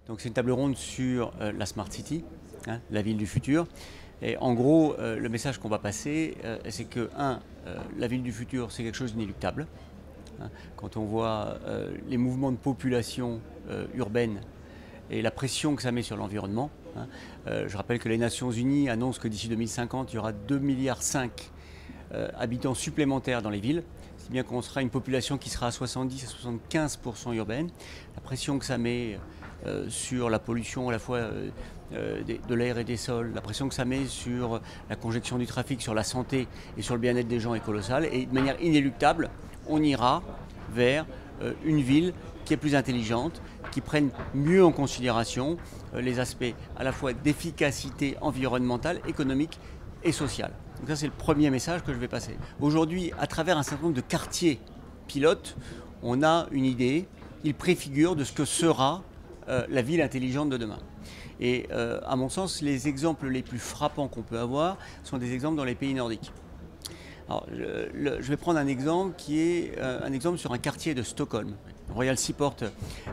Donc c'est une table ronde sur la Smart City, hein, la ville du futur. Et en gros, le message qu'on va passer, c'est que, la ville du futur, c'est quelque chose d'inéluctable. Hein. Quand on voit les mouvements de population urbaine et la pression que ça met sur l'environnement, hein, je rappelle que les Nations Unies annoncent que d'ici 2050, il y aura 2,5 milliards habitants supplémentaires dans les villes, si bien qu'on sera une population qui sera à 70 à 75% urbaine. La pression que ça met sur la pollution à la fois de l'air et des sols, la pression que ça met sur la congestion du trafic, sur la santé et sur le bien-être des gens est colossale. Et de manière inéluctable, on ira vers une ville qui est plus intelligente, qui prenne mieux en considération les aspects à la fois d'efficacité environnementale, économique et sociale. Donc ça, c'est le premier message que je vais passer. Aujourd'hui, à travers un certain nombre de quartiers pilotes, on a une idée, il préfigure de ce que sera la ville intelligente de demain. Et à mon sens, les exemples les plus frappants qu'on peut avoir sont des exemples dans les pays nordiques. Alors, je vais prendre un exemple qui est un exemple sur un quartier de Stockholm, Royal Seaport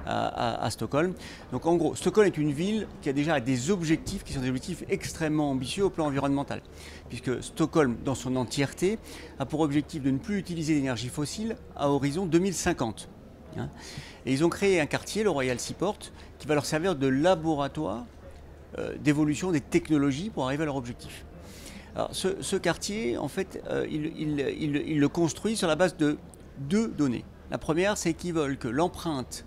à Stockholm. Donc en gros, Stockholm est une ville qui a déjà des objectifs qui sont des objectifs extrêmement ambitieux au plan environnemental, puisque Stockholm, dans son entièreté, a pour objectif de ne plus utiliser d'énergie fossile à horizon 2050. Hein. Et ils ont créé un quartier, le Royal Seaport, qui va leur servir de laboratoire d'évolution des technologies pour arriver à leur objectif. Alors, ce quartier, en fait, il le construit sur la base de deux données. La première, c'est qu'ils veulent que l'empreinte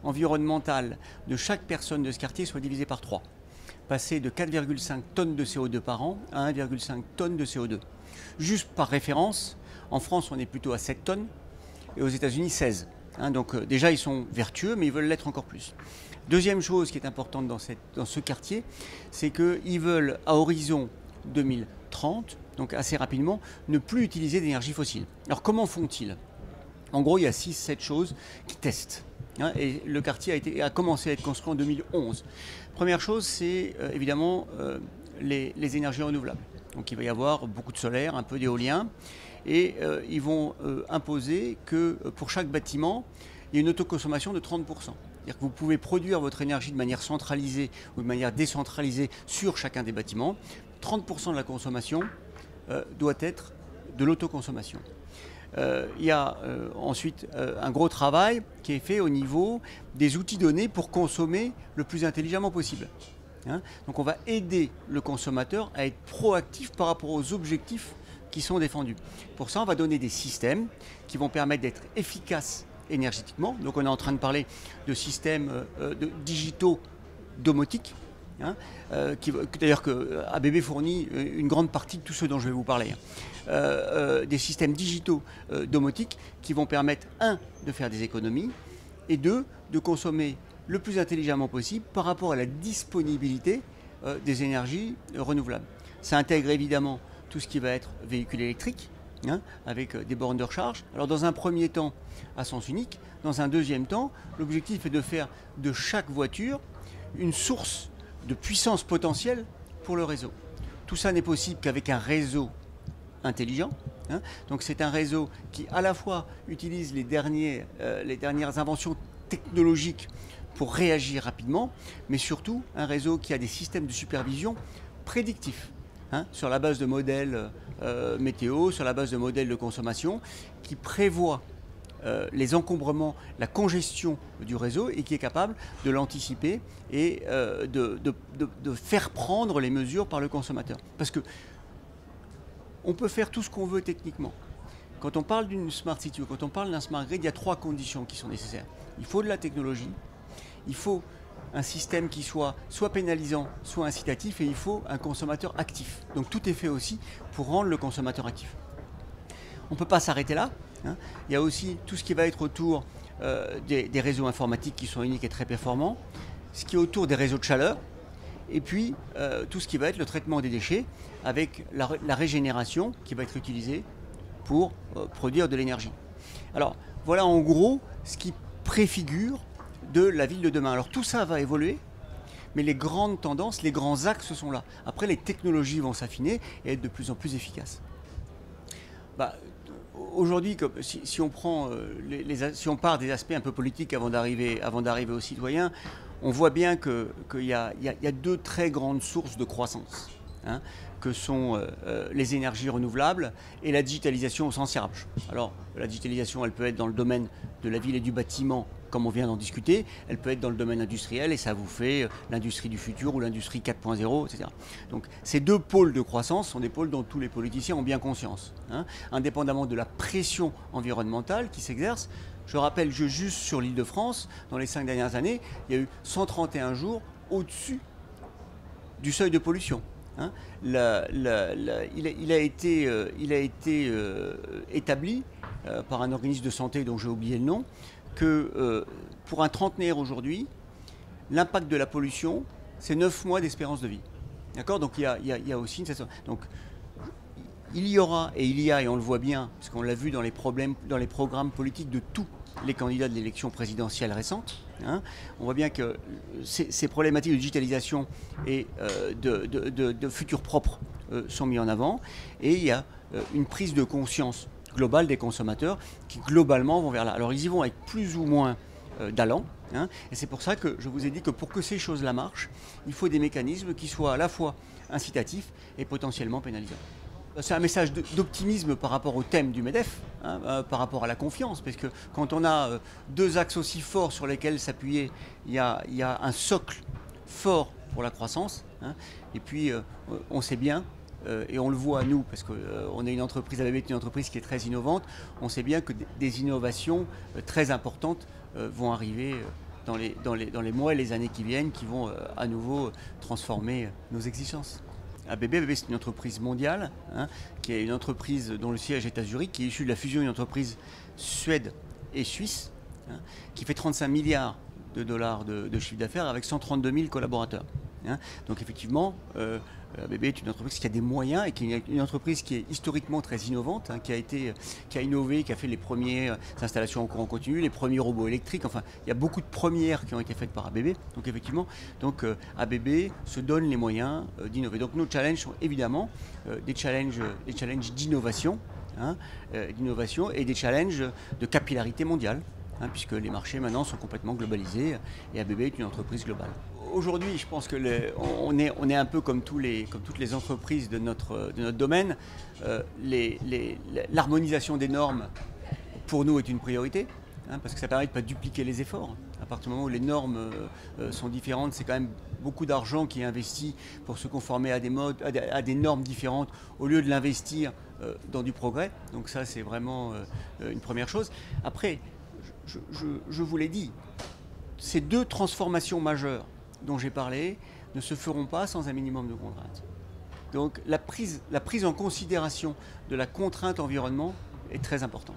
environnementale de chaque personne de ce quartier soit divisée par 3. Passer de 4,5 tonnes de CO2 par an à 1,5 tonnes de CO2. Juste par référence, en France, on est plutôt à 7 tonnes et aux États-Unis, 16. Hein, donc déjà, ils sont vertueux, mais ils veulent l'être encore plus. Deuxième chose qui est importante dans ce quartier, c'est qu'ils veulent, à horizon 2030, donc assez rapidement, ne plus utiliser d'énergie fossile. Alors comment font-ils? En gros, il y a 6-7 choses qui testent. Hein, et le quartier a commencé à être construit en 2011. Première chose, c'est évidemment les énergies renouvelables. Donc il va y avoir beaucoup de solaire, un peu d'éolien. Et ils vont imposer que pour chaque bâtiment, il y ait une autoconsommation de 30%. C'est-à-dire que vous pouvez produire votre énergie de manière centralisée ou de manière décentralisée sur chacun des bâtiments. 30% de la consommation doit être de l'autoconsommation. Il y a ensuite un gros travail qui est fait au niveau des outils donnés pour consommer le plus intelligemment possible. Hein. Donc on va aider le consommateur à être proactif par rapport aux objectifs qui sont défendus. Pour ça, on va donner des systèmes qui vont permettre d'être efficaces énergétiquement. Donc on est en train de parler de systèmes digitaux domotiques, hein, d'ailleurs que ABB fournit une grande partie de tout ce dont je vais vous parler. Des systèmes digitaux domotiques qui vont permettre, de faire des économies, et deux, de consommer le plus intelligemment possible par rapport à la disponibilité des énergies renouvelables. Ça intègre évidemment tout ce qui va être véhicule électrique, hein, avec des bornes de recharge. Alors dans un premier temps, à sens unique. Dans un deuxième temps, l'objectif est de faire de chaque voiture une source de puissance potentielle pour le réseau. Tout ça n'est possible qu'avec un réseau intelligent. Hein. Donc c'est un réseau qui à la fois utilise les dernières inventions technologiques pour réagir rapidement, mais surtout un réseau qui a des systèmes de supervision prédictifs. Hein, sur la base de modèles météo, sur la base de modèles de consommation, qui prévoient les encombrements, la congestion du réseau et qui est capable de l'anticiper et de faire prendre les mesures par le consommateur. Parce que on peut faire tout ce qu'on veut techniquement. Quand on parle d'une Smart City ou quand on parle d'un Smart Grid, il y a 3 conditions qui sont nécessaires. Il faut de la technologie, il faut un système qui soit pénalisant, soit incitatif, et il faut un consommateur actif. Donc tout est fait aussi pour rendre le consommateur actif. On ne peut pas s'arrêter là. Hein. Il y a aussi tout ce qui va être autour des réseaux informatiques qui sont uniques et très performants, ce qui est autour des réseaux de chaleur, et puis tout ce qui va être le traitement des déchets avec la régénération qui va être utilisée pour produire de l'énergie. Alors voilà en gros ce qui préfigure de la ville de demain. Alors tout ça va évoluer, mais les grandes tendances, les grands axes sont là. Après, les technologies vont s'affiner et être de plus en plus efficaces. Aujourd'hui, si on part des aspects un peu politiques avant d'arriver aux citoyens, on voit bien qu'il y a deux très grandes sources de croissance, hein, que sont les énergies renouvelables et la digitalisation au sens large. Alors, la digitalisation, elle peut être dans le domaine de la ville et du bâtiment, comme on vient d'en discuter, elle peut être dans le domaine industriel, et ça vous fait l'industrie du futur ou l'industrie 4.0, etc. Donc ces deux pôles de croissance sont des pôles dont tous les politiciens ont bien conscience, hein, indépendamment de la pression environnementale qui s'exerce. Je rappelle que juste sur l'Île-de-France, dans les 5 dernières années, il y a eu 131 jours au-dessus du seuil de pollution. Hein. Il a été établi par un organisme de santé dont j'ai oublié le nom, que pour un trentenaire aujourd'hui, l'impact de la pollution, c'est 9 mois d'espérance de vie. D'accord? Donc il y a aussi une situation. Donc il y aura, et on le voit bien, parce qu'on l'a vu dans les programmes politiques de tous les candidats de l'élection présidentielle récente, hein, on voit bien que ces problématiques de digitalisation et de futur propre sont mis en avant, et il y a une prise de conscience globale des consommateurs qui globalement vont vers là. Alors ils y vont avec plus ou moins d'allant, hein, et c'est pour ça que je vous ai dit que pour que ces choses-là marchent, il faut des mécanismes qui soient à la fois incitatifs et potentiellement pénalisants. C'est un message d'optimisme par rapport au thème du MEDEF, hein, par rapport à la confiance, parce que quand on a deux axes aussi forts sur lesquels s'appuyer, il y a un socle fort pour la croissance, hein, et puis on sait bien, et on le voit nous, parce qu'on est une entreprise, ABB est une entreprise qui est très innovante, on sait bien que des innovations très importantes vont arriver dans les mois et les années qui viennent, qui vont à nouveau transformer nos existences. ABB, c'est une entreprise mondiale, hein, qui est une entreprise dont le siège est à Zurich, qui est issue de la fusion d'une entreprise Suède et Suisse, hein, qui fait 35 milliards de dollars de chiffre d'affaires avec 132 000 collaborateurs. Hein. Donc effectivement, ABB est une entreprise qui a des moyens et qui est une entreprise qui est historiquement très innovante, hein, qui a innové, qui a fait les premières installations en courant continu, les premiers robots électriques. Enfin, il y a beaucoup de premières qui ont été faites par ABB. Donc effectivement, ABB se donne les moyens d'innover. Donc nos challenges sont évidemment des challenges d'innovation, hein, et des challenges de capillarité mondiale, hein, puisque les marchés maintenant sont complètement globalisés et ABB est une entreprise globale. Aujourd'hui, je pense que on est un peu comme toutes les entreprises de notre domaine. L'harmonisation des normes, pour nous, est une priorité, hein, parce que ça permet de ne pas dupliquer les efforts. À partir du moment où les normes sont différentes, c'est quand même beaucoup d'argent qui est investi pour se conformer à des normes différentes, au lieu de l'investir dans du progrès. Donc ça, c'est vraiment une première chose. Après, je vous l'ai dit, ces deux transformations majeures dont j'ai parlé ne se feront pas sans un minimum de contraintes. Donc la prise en considération de la contrainte environnement est très importante.